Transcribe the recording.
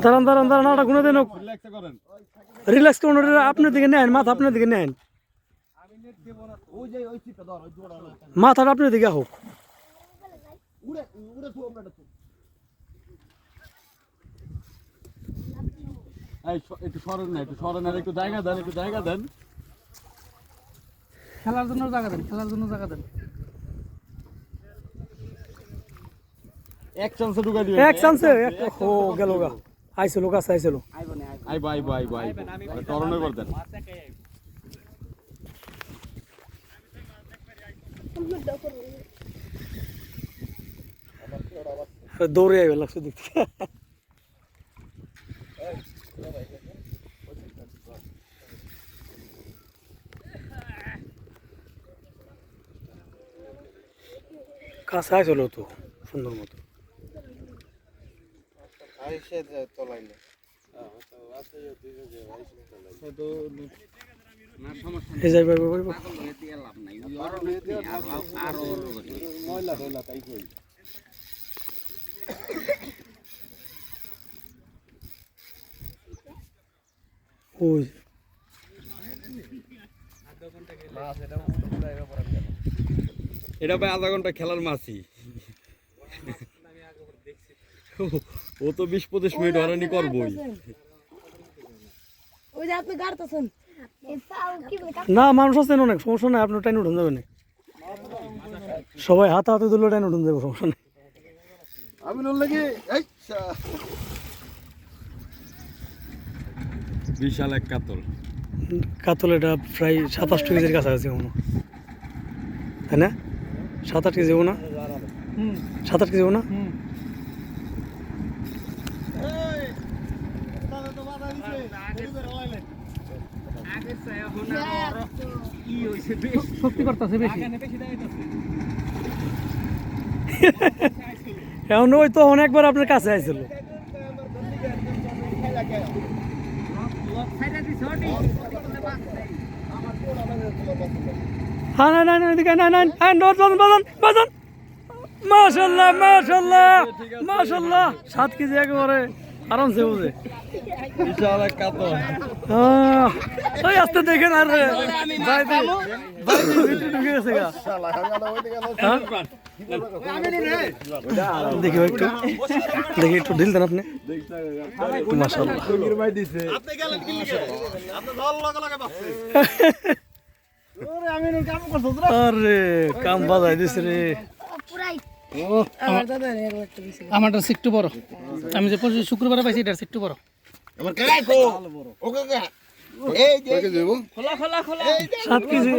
দাঁড়ান দাঁড়ান দাঁড়ান ওটা গুনে দেন রিল্যাক্স করুন আপনার দিকে নেন মাথা আপনার দিকে নেন মাথাটা আপনার দিকে হোক একটু সরেন না একটু সরেন আর একটু জায়গা দেন একটু জায়গা দেন খেলার জন্য জায়গা দেন খেলার জন্য জায়গা দেন এক চান্সে ঢুকাই দিবেন এক চান্সে ও গেল গা আইছে লোক আছে আইছে লোক আইবো আইবো আইবো আইবো টরনে করে দেন দৌড়ে আইবে লাগছে দেখতে কাছে আইছিল তো সুন্দর মতো এই যাইবে ওই এটা ভাই আধা ঘন্টা খেলার মাছই ও তো 20-25 মিনিট হরানি করবই না মানুষ আছেন অনেক সমস্যা নাই আপনার টাইম উঠুন যাবে না সবাই হাতে হাতে দিলে টাইম উঠুন যাবে সমস্যা নেই আমি লাগে বিশাল এক কাতল কাতল এটা প্রায় 27 কেজির কাছাকাছি মনে তাই না 7-8 কেজি না 7-8 কেজি না শক্তি করতেছে বেশি এখন ওই তো অনেকবার আপনার কাছে আইছিল হ্যাঁ না না না এদিকে না না বাজান বাজান বাজান মাশাআল্লাহ মাশাআল্লাহ মাশাআল্লাহ 7 কেজি একেবারে আরামসে বুঝে বিশাল এক কাতল ওই আস্তে দেখেন আর বাইরে ভিতরে ঢুকে গেছে গা দেখি একটু দেখি একটু ঢিল দেন আপনি মাশাআল্লাহ আরে কাম বাজাই দিছে রে আমারটা একটু বড় আমি যে শুক্রবারে পাইছি এটা একটু বড় আমার কাকা ওকে এই যে খোলা খোলা খোলা 7 কেজি